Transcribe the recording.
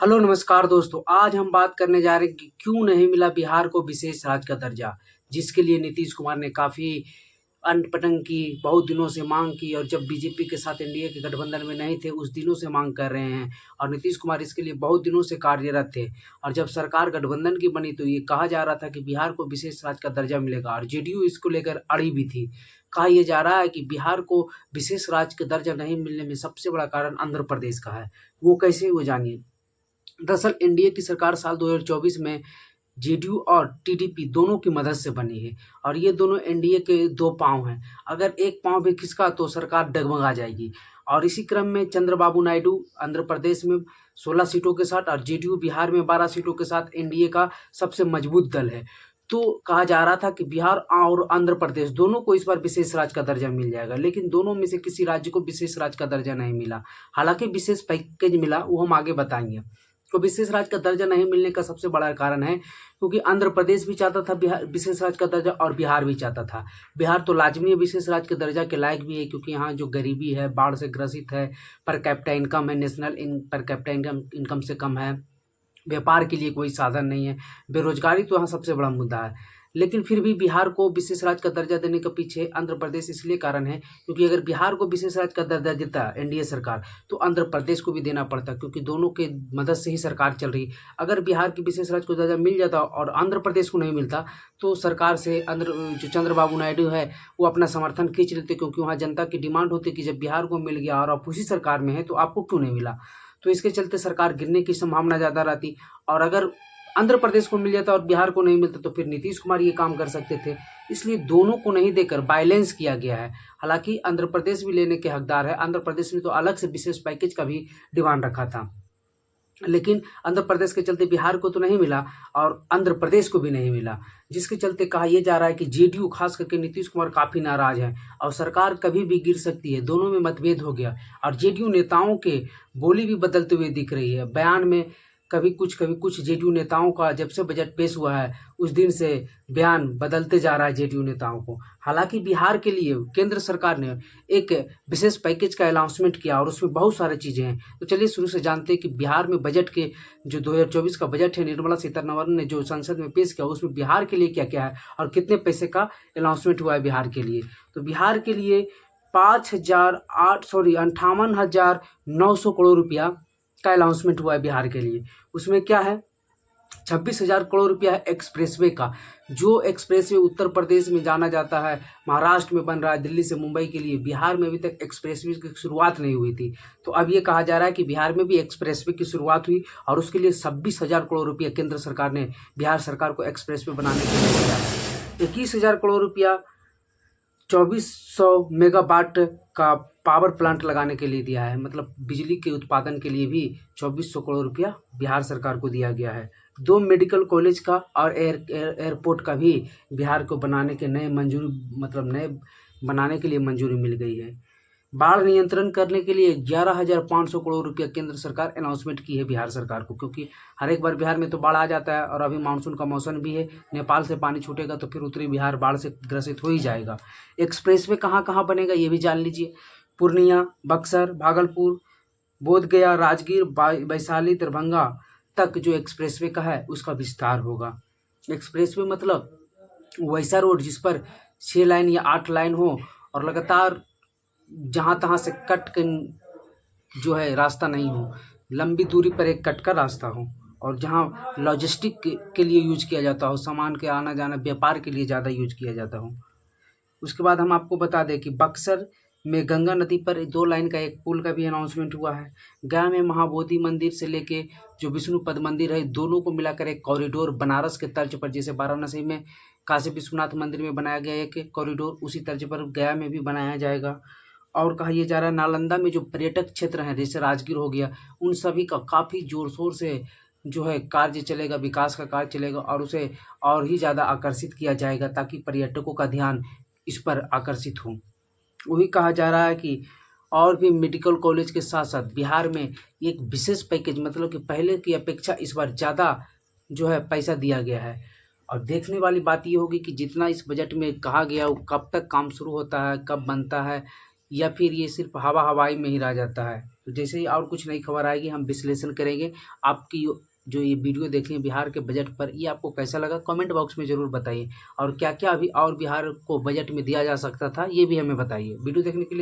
Hello नमस्कार दोस्तों, आज हम बात करने जा रहे हैं कि क्यों नहीं मिला बिहार को विशेष राज्य का दर्जा, जिसके लिए नीतीश कुमार ने काफ़ी अटपटंग की, बहुत दिनों से मांग की और जब बीजेपी के साथ एनडीए के गठबंधन में नहीं थे, उस दिनों से मांग कर रहे हैं और नीतीश कुमार इसके लिए बहुत दिनों से कार्यरत थे। और जब सरकार गठबंधन की बनी तो ये कहा जा रहा था कि बिहार को विशेष राज्य का दर्जा मिलेगा और जेडीयू इसको लेकर अड़ी भी थी। कहा यह जा रहा है कि बिहार को विशेष राज्य का दर्जा नहीं मिलने में सबसे बड़ा कारण आंध्र प्रदेश का है। वो कैसे, वो जानिए। दरअसल एनडीए की सरकार साल 2024 में जेडीयू और टीडीपी दोनों की मदद से बनी है और ये दोनों एनडीए के दो पांव हैं। अगर एक पांव भी खिसका तो सरकार डगमगा जाएगी। और इसी क्रम में चंद्रबाबू नायडू आंध्र प्रदेश में 16 सीटों के साथ और जेडीयू बिहार में 12 सीटों के साथ एनडीए का सबसे मजबूत दल है। तो कहा जा रहा था कि बिहार और आंध्र प्रदेश दोनों को इस बार विशेष राज्य का दर्जा मिल जाएगा, लेकिन दोनों में से किसी राज्य को विशेष राज्य का दर्जा नहीं मिला। हालांकि विशेष पैकेज मिला, वो हम आगे बताएंगे। तो विशेष राज्य का दर्जा नहीं मिलने का सबसे बड़ा कारण है क्योंकि आंध्र प्रदेश भी चाहता था बिहार विशेष राज्य का दर्जा और बिहार भी चाहता था। बिहार तो लाजमी विशेष राज्य के दर्जा के लायक भी है क्योंकि यहाँ जो गरीबी है, बाढ़ से ग्रसित है, पर कैपिटा इनकम है, पर कैपिटा इनकम से कम है, व्यापार के लिए कोई साधन नहीं है, बेरोजगारी तो यहाँ सबसे बड़ा मुद्दा है। लेकिन फिर भी बिहार को विशेष राज्य का दर्जा देने के पीछे आंध्र प्रदेश इसलिए कारण है क्योंकि अगर बिहार को विशेष राज्य का दर्जा देता एनडीए सरकार तो आंध्र प्रदेश को भी देना पड़ता, क्योंकि दोनों के मदद से ही सरकार चल रही। अगर बिहार की विशेष राज्य को दर्जा मिल जाता और आंध्र प्रदेश को नहीं मिलता तो सरकार से जो चंद्रबाबू नायडू है वो अपना समर्थन खींच लेते, क्योंकि वहाँ जनता की डिमांड होती कि जब बिहार को मिल गया और आप उसी सरकार में है तो आपको क्यों नहीं मिला। तो इसके चलते सरकार गिरने की संभावना ज़्यादा रहती। और अगर आंध्र प्रदेश को मिल जाता और बिहार को नहीं मिलता तो फिर नीतीश कुमार ये काम कर सकते थे। इसलिए दोनों को नहीं देकर बैलेंस किया गया है। हालांकि आंध्र प्रदेश भी लेने के हकदार है। आंध्र प्रदेश ने तो अलग से विशेष पैकेज का भी डिमांड रखा था, लेकिन आंध्र प्रदेश के चलते बिहार को तो नहीं मिला और आंध्र प्रदेश को भी नहीं मिला, जिसके चलते कहा यह जा रहा है कि जेडीयू खास करके नीतीश कुमार काफ़ी नाराज है और सरकार कभी भी गिर सकती है। दोनों में मतभेद हो गया और जेडीयू नेताओं के बोली भी बदलते हुए दिख रही है। बयान में कभी कुछ जेडीयू नेताओं का जब से बजट पेश हुआ है उस दिन से बयान बदलते जा रहा है जेडीयू नेताओं को। हालांकि बिहार के लिए केंद्र सरकार ने एक विशेष पैकेज का अनाउंसमेंट किया और उसमें बहुत सारी चीज़ें हैं। तो चलिए शुरू से जानते हैं कि बिहार में बजट के जो 2024 का बजट है, निर्मला सीतारमण ने जो संसद में पेश किया उसमें बिहार के लिए क्या क्या है और कितने पैसे का अनाउंसमेंट हुआ है बिहार के लिए। तो बिहार के लिए 58,900 करोड़ रुपया का अनाउंसमेंट हुआ है बिहार के लिए। उसमें क्या है, 26,000 करोड़ रुपया है एक्सप्रेसवे का। जो एक्सप्रेसवे उत्तर प्रदेश में जाना जाता है, महाराष्ट्र में बन रहा है, दिल्ली से मुंबई के लिए, बिहार में अभी तक एक्सप्रेसवे की शुरुआत नहीं हुई थी। तो अब ये कहा जा रहा है कि बिहार में भी एक्सप्रेसवे की शुरुआत हुई और उसके लिए 26,000 करोड़ रुपया केंद्र सरकार ने बिहार सरकार को एक्सप्रेसवे बनाने के लिए दिया है। 21,000 करोड़ रुपया 2400 मेगावाट का पावर प्लांट लगाने के लिए दिया है, मतलब बिजली के उत्पादन के लिए भी 2400 करोड़ रुपया बिहार सरकार को दिया गया है। 2 मेडिकल कॉलेज का और एयरपोर्ट का भी बिहार को बनाने के नए बनाने के लिए मंजूरी मिल गई है। बाढ़ नियंत्रण करने के लिए 11,500 करोड़ रुपया केंद्र सरकार अनाउंसमेंट की है बिहार सरकार को, क्योंकि हर एक बार बिहार में तो बाढ़ आ जाता है और अभी मानसून का मौसम भी है। नेपाल से पानी छूटेगा तो फिर उत्तरी बिहार बाढ़ से ग्रसित हो ही जाएगा। एक्सप्रेसवे कहाँ कहाँ बनेगा ये भी जान लीजिए। पूर्णिया, बक्सर, भागलपुर, बोधगया, राजगीर, वैशाली, दरभंगा तक जो एक्सप्रेसवे का है उसका विस्तार होगा। एक्सप्रेसवे मतलब वैसा रोड जिस पर 6 लाइन या 8 लाइन हो और लगातार जहाँ तहाँ से कट के जो है रास्ता नहीं हो, लंबी दूरी पर एक कट का रास्ता हो और जहाँ लॉजिस्टिक के लिए यूज किया जाता हो, सामान के आना जाना, व्यापार के लिए ज़्यादा यूज किया जाता हो। उसके बाद हम आपको बता दें कि बक्सर में गंगा नदी पर 2 लाइन का एक पुल का भी अनाउंसमेंट हुआ है। गया में महाबोधि मंदिर से लेके जो विष्णुपद मंदिर है, दोनों को मिलाकर एक कॉरिडोर बनारस के तर्ज पर, जैसे वाराणसी में काशी विश्वनाथ मंदिर में बनाया गया एक कॉरिडोर, उसी तर्ज पर गया में भी बनाया जाएगा। और कहा यह जा रहा है नालंदा में जो पर्यटक क्षेत्र हैं जैसे राजगीर हो गया, उन सभी का काफ़ी ज़ोर शोर से जो है कार्य चलेगा, विकास का कार्य चलेगा और उसे और ही ज़्यादा आकर्षित किया जाएगा ताकि पर्यटकों का ध्यान इस पर आकर्षित हो। वही कहा जा रहा है कि और भी मेडिकल कॉलेज के साथ साथ बिहार में एक विशेष पैकेज, मतलब कि पहले की अपेक्षा इस बार ज़्यादा जो है पैसा दिया गया है। और देखने वाली बात ये होगी कि जितना इस बजट में कहा गया वो कब तक काम शुरू होता है, कब बनता है, या फिर ये सिर्फ हवाई में ही रह जाता है। तो जैसे ही और कुछ नई खबर आएगी हम विश्लेषण करेंगे। आपकी जो ये वीडियो देखें बिहार के बजट पर, ये आपको कैसा लगा कमेंट बॉक्स में ज़रूर बताइए, और क्या क्या अभी और बिहार को बजट में दिया जा सकता था ये भी हमें बताइए। वीडियो देखने के लिए